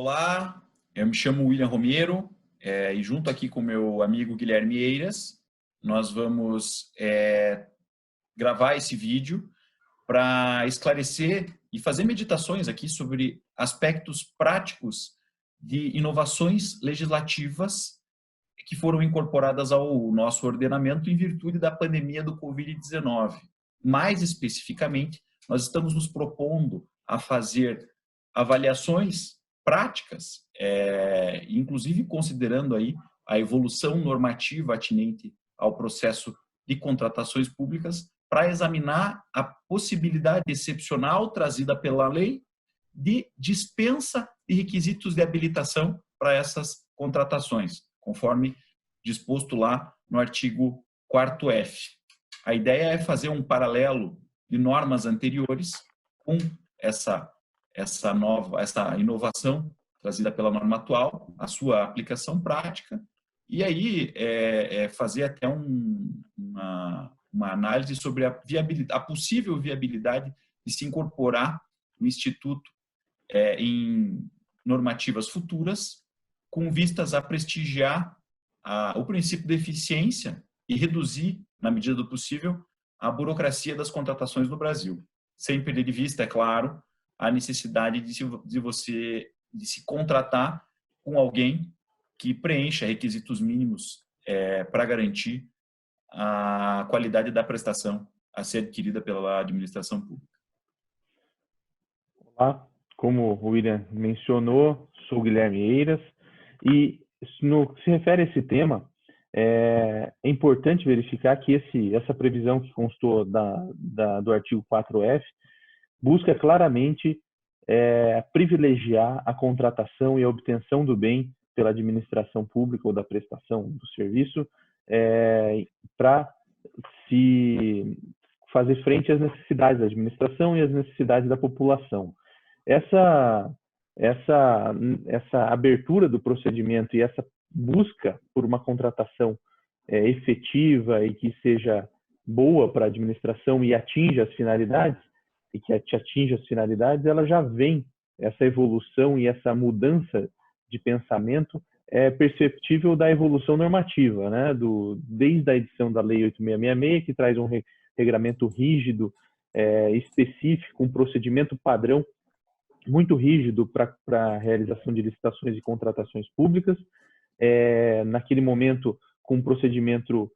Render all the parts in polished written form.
Olá, eu me chamo William Romero e junto aqui com meu amigo Guilherme Eiras, nós vamos gravar esse vídeo para esclarecer e fazer meditações aqui sobre aspectos práticos de inovações legislativas que foram incorporadas ao nosso ordenamento em virtude da pandemia do Covid-19. Mais especificamente, nós estamos nos propondo a fazer avaliações práticas, inclusive considerando aí a evolução normativa atinente ao processo de contratações públicas, para examinar a possibilidade excepcional trazida pela lei de dispensa de requisitos de habilitação para essas contratações, conforme disposto lá no artigo 4º F. A ideia é fazer um paralelo de normas anteriores com essa inovação trazida pela norma atual, a sua aplicação prática, e aí fazer até uma análise sobre a possível viabilidade de se incorporar o Instituto em normativas futuras, com vistas a prestigiar o princípio de eficiência e reduzir, na medida do possível, a burocracia das contratações no Brasil. Sem perder de vista, é claro, a necessidade de se contratar com alguém que preencha requisitos mínimos para garantir a qualidade da prestação a ser adquirida pela administração pública. Olá, como o William mencionou, sou Guilherme Eiras e no que se refere a esse tema, é importante verificar que essa previsão que constou do artigo 4F busca claramente privilegiar a contratação e a obtenção do bem pela administração pública ou da prestação do serviço para se fazer frente às necessidades da administração e às necessidades da população. Essa abertura do procedimento e essa busca por uma contratação efetiva e que seja boa para a administração e atinja as finalidades, ela já vem, essa evolução e essa mudança de pensamento é perceptível da evolução normativa, né? Desde a edição da Lei 8666, que traz um regramento rígido, específico, um procedimento padrão muito rígido para a realização de licitações e contratações públicas, naquele momento com procedimento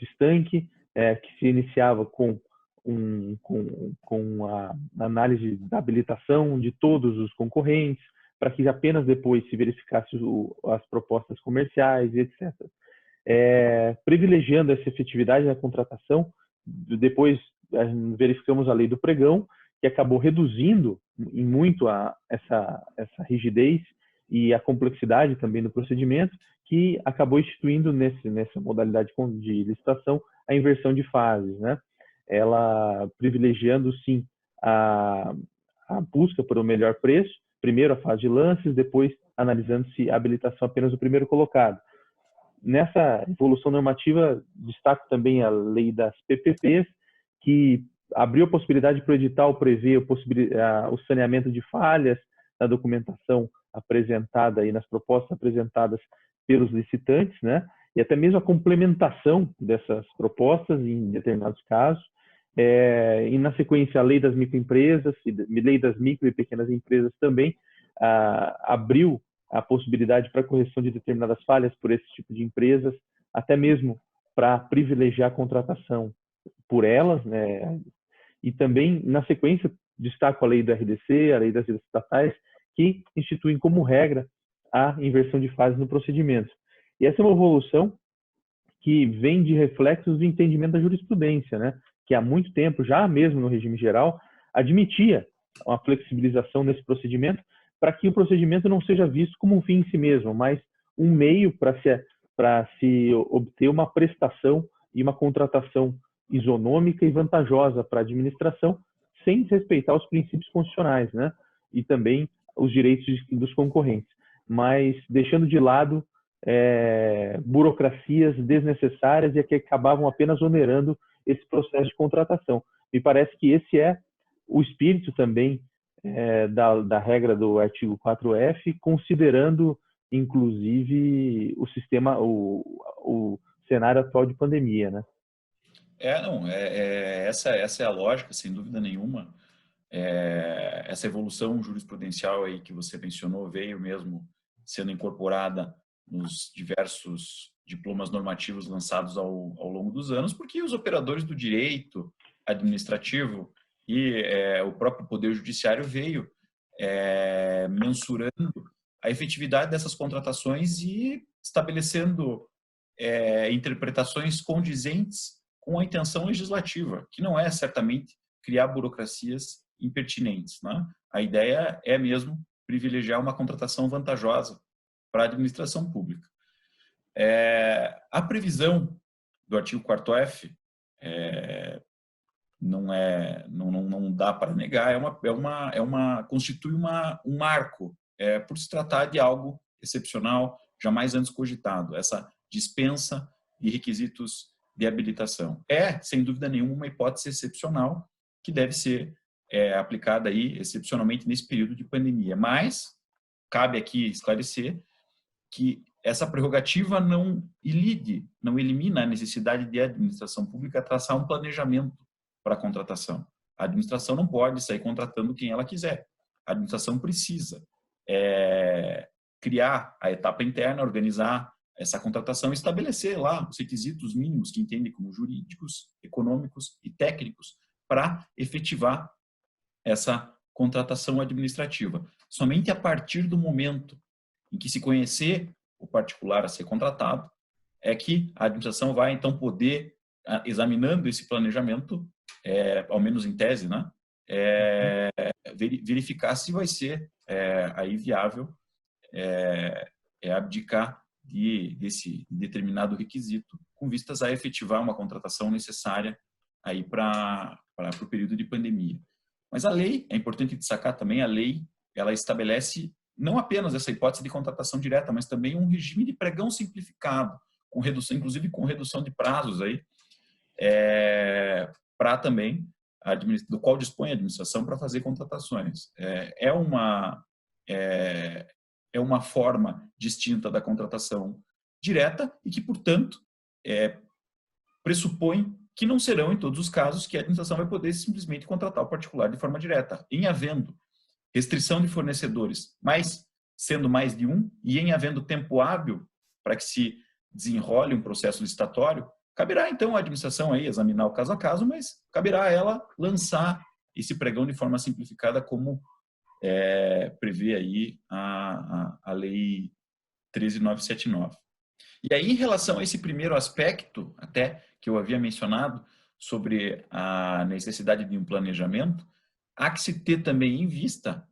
estanque, que se iniciava com a análise da habilitação de todos os concorrentes, para que apenas depois se verificasse as propostas comerciais, etc. Privilegiando essa efetividade da contratação, depois verificamos a lei do pregão, que acabou reduzindo em muito essa rigidez e a complexidade também do procedimento, que acabou instituindo nessa modalidade de licitação a inversão de fases, né? Ela privilegiando, sim, a busca por um melhor preço, primeiro a fase de lances, depois analisando-se a habilitação apenas do primeiro colocado. Nessa evolução normativa, destaco também a lei das PPPs, que abriu a possibilidade para o edital prever o saneamento de falhas na documentação apresentada e nas propostas apresentadas pelos licitantes, né? E até mesmo a complementação dessas propostas em determinados casos. E na sequência a lei das microempresas, lei das micro e pequenas empresas também abriu a possibilidade para correção de determinadas falhas por esse tipo de empresas, até mesmo para privilegiar a contratação por elas, né? E também, na sequência, destaco a lei do RDC, a lei das estatais, que instituem como regra a inversão de fases no procedimento. E essa é uma evolução que vem de reflexos do entendimento da jurisprudência, né? Que há muito tempo, já mesmo no regime geral, admitia uma flexibilização nesse procedimento para que o procedimento não seja visto como um fim em si mesmo, mas um meio para se obter uma prestação e uma contratação isonômica e vantajosa para a administração, sem respeitar os princípios constitucionais, né? E também os direitos dos concorrentes, mas deixando de lado burocracias desnecessárias e que acabavam apenas onerando esse processo de contratação. Me parece que esse é o espírito também da regra do artigo 4F, considerando, inclusive, o sistema, o cenário atual de pandemia, né? Essa é a lógica, sem dúvida nenhuma. Essa evolução jurisprudencial aí que você mencionou veio mesmo sendo incorporada nos diversos diplomas normativos lançados ao longo dos anos, porque os operadores do direito administrativo e o próprio Poder Judiciário veio mensurando a efetividade dessas contratações e estabelecendo interpretações condizentes com a intenção legislativa, que não é certamente criar burocracias impertinentes, né? A ideia é mesmo privilegiar uma contratação vantajosa para a administração pública. A previsão do artigo 4º F não dá para negar, constitui um marco, por se tratar de algo excepcional, jamais antes cogitado, essa dispensa de requisitos de habilitação. Sem dúvida nenhuma, uma hipótese excepcional que deve ser aplicada aí excepcionalmente nesse período de pandemia. Mas cabe aqui esclarecer que essa prerrogativa não elimina a necessidade de a administração pública traçar um planejamento para a contratação. A administração não pode sair contratando quem ela quiser. A administração precisa criar a etapa interna, organizar essa contratação e estabelecer lá os requisitos mínimos que entende como jurídicos, econômicos e técnicos para efetivar essa contratação administrativa. Somente a partir do momento em que se conhecer o particular a ser contratado, é que a administração vai, então, poder, examinando esse planejamento, ao menos em tese, né, verificar se vai ser aí viável abdicar desse determinado requisito, com vistas a efetivar uma contratação necessária aí para o período de pandemia. Mas a lei, é importante destacar também, a lei, ela estabelece não apenas essa hipótese de contratação direta, mas também um regime de pregão simplificado, com redução, inclusive com redução de prazos aí, para também, do qual dispõe a administração para fazer contratações. É uma forma distinta da contratação direta e que, portanto, pressupõe que não serão, em todos os casos, que a administração vai poder simplesmente contratar o particular de forma direta. Em havendo restrição de fornecedores, mas sendo mais de um, e em havendo tempo hábil para que se desenrole um processo licitatório, caberá, então, à administração aí examinar o caso a caso, mas caberá a ela lançar esse pregão de forma simplificada, como prevê aí a Lei 13.979. E aí, em relação a esse primeiro aspecto, até que eu havia mencionado, sobre a necessidade de um planejamento, há que se ter também em vista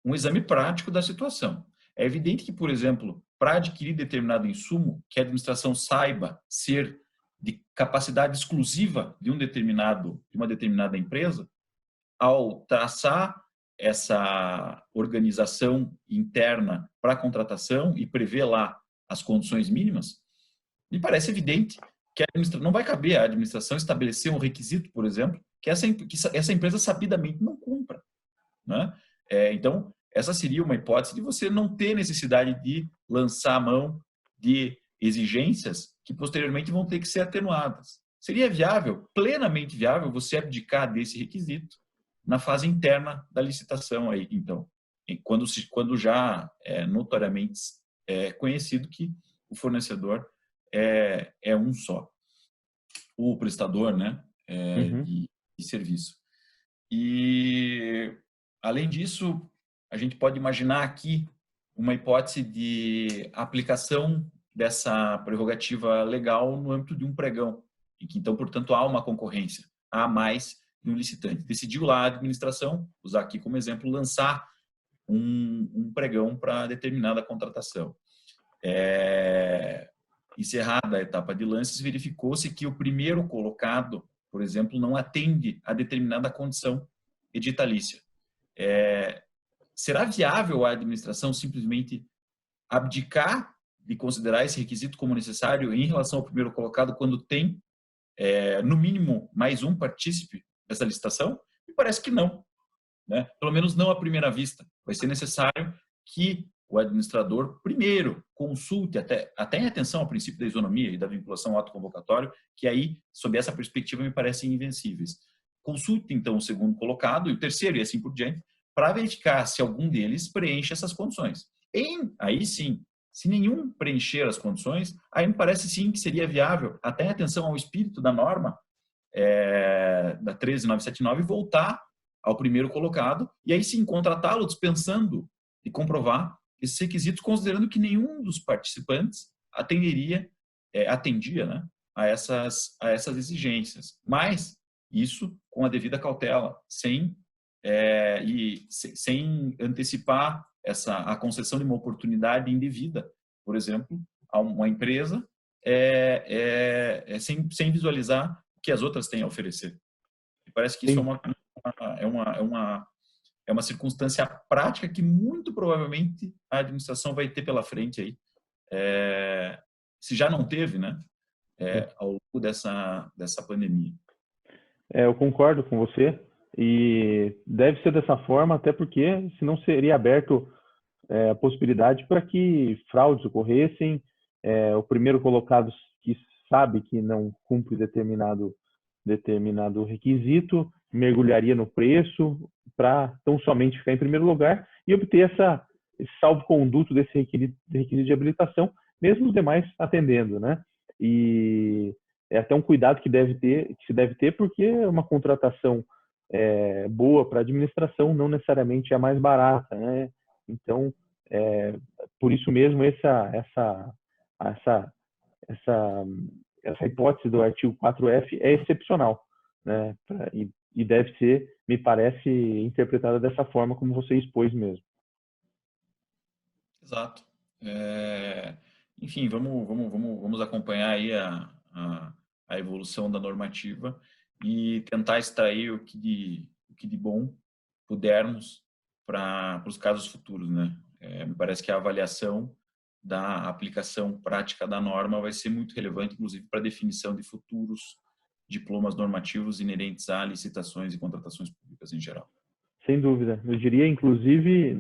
um exame prático da situação. É evidente que, por exemplo, para adquirir determinado insumo, que a administração saiba ser de capacidade exclusiva de uma determinada empresa, ao traçar essa organização interna para a contratação e prever lá as condições mínimas, me parece evidente que não vai caber à administração estabelecer um requisito, por exemplo, que essa empresa sabidamente não cumpra, né? Então, essa seria uma hipótese de você não ter necessidade de lançar a mão de exigências que posteriormente vão ter que ser atenuadas. Seria viável, plenamente viável, você abdicar desse requisito na fase interna da licitação aí, então, quando já notoriamente conhecido que o fornecedor é um só, o prestador, né, de serviço. E, além disso, a gente pode imaginar aqui uma hipótese de aplicação dessa prerrogativa legal no âmbito de um pregão, em que, então, portanto, há uma concorrência, há mais de um licitante. Decidiu lá a administração, usar aqui como exemplo, lançar um pregão para determinada contratação. Encerrada a etapa de lances, verificou-se que o primeiro colocado, por exemplo, não atende a determinada condição editalícia. Será viável a administração simplesmente abdicar de considerar esse requisito como necessário em relação ao primeiro colocado, quando tem, no mínimo, mais um partícipe dessa licitação? Me parece que não. né? Pelo menos não à primeira vista. Vai ser necessário que o administrador, primeiro, consulte, até em atenção ao princípio da isonomia e da vinculação ao ato convocatório, que aí, sob essa perspectiva, me parecem invencíveis. Consulte, então, o segundo colocado e o terceiro, e assim por diante, para verificar se algum deles preenche essas condições. Aí sim, se nenhum preencher as condições, aí me parece sim que seria viável, até em atenção ao espírito da norma, da 13979, voltar ao primeiro colocado e aí sim contratá-lo dispensando e comprovar esses requisitos, considerando que nenhum dos participantes atendia, né, a essas exigências. Mas isso com a devida cautela, sem antecipar a concessão de uma oportunidade indevida, por exemplo, a uma empresa, sem visualizar o que as outras têm a oferecer. E parece que isso é uma circunstância prática que muito provavelmente a administração vai ter pela frente aí, se já não teve, né, ao longo dessa pandemia. Eu concordo com você e deve ser dessa forma, até porque senão seria aberto a possibilidade para que fraudes ocorressem, o primeiro colocado que sabe que não cumpre determinado requisito mergulharia no preço para tão somente ficar em primeiro lugar e obter esse salvo-conduto desse requisito de habilitação, mesmo os demais atendendo, né? E é até um cuidado que se deve ter, porque uma contratação boa para a administração não necessariamente é a mais barata, né? Então, por isso mesmo essa hipótese do artigo 4F é excepcional, né? E deve ser, me parece, interpretada dessa forma como você expôs mesmo. Exato. Enfim, vamos acompanhar aí a evolução da normativa e tentar extrair o que de bom pudermos para os casos futuros, né? Me parece que a avaliação da aplicação prática da norma vai ser muito relevante, inclusive para a definição de futuros diplomas normativos inerentes a licitações e contratações públicas em geral. Sem dúvida. Eu diria, inclusive,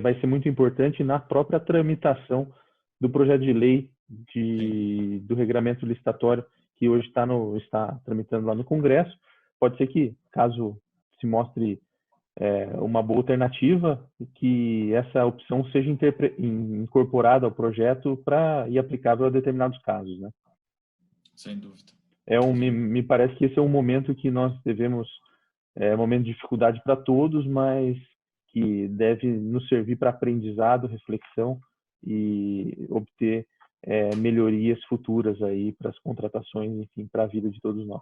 vai ser muito importante na própria tramitação do projeto de lei do regramento licitatório, que hoje está tramitando lá no Congresso. Pode ser que, caso se mostre uma boa alternativa, que essa opção seja incorporada ao projeto e aplicável a determinados casos, né? Sem dúvida. Me parece que esse é um momento que nós devemos, um momento de dificuldade para todos, mas que deve nos servir para aprendizado, reflexão e obter melhorias futuras aí para as contratações, enfim, para a vida de todos nós.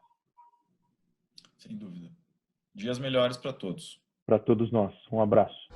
Sem dúvida. Dias melhores para todos. Para todos nós. Um abraço.